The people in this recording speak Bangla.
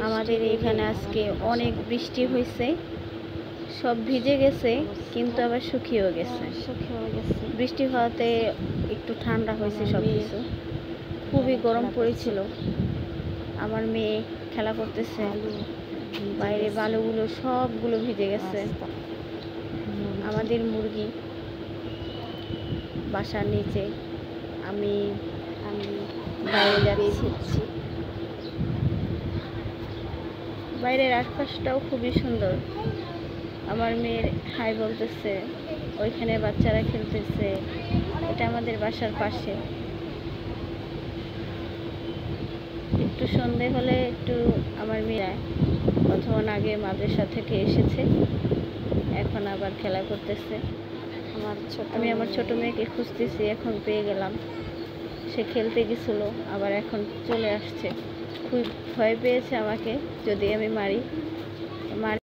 আমাদের এখানে আজকে অনেক বৃষ্টি হয়েছে, সব ভিজে গেছে কিন্তু আবার শুকিয়েও গেছে। বৃষ্টি হওয়াতে একটু ঠান্ডা হয়েছে সব কিছু। খুবই গরম পড়েছিল। আমার মেয়ে খেলা করতেছে, বাইরে বালুগুলো সবগুলো ভিজে গেছে। আমাদের মুরগি বাসার নিচে, আমি বাইরে যাচ্ছি। বাইরের আশপাশটাও খুবই সুন্দর। আমার মেয়ের হাই বলতেছে, ওইখানে বাচ্চারা খেলতেছে। এটা আমাদের বাসার পাশে। একটু সন্ধে হলে একটু আমার মেয়ে কতক্ষণ আগে মাদ্রাসা থেকে এসেছে, এখন আবার খেলা করতেছে। আমি আমার ছোট মেয়েকে খুঁজতেছি, এখন পেয়ে গেলাম। সে খেলতে গেছিল, আবার এখন চলে আসছে। খুব ভয় পেয়েছে আমাকে যদি আমি মারি।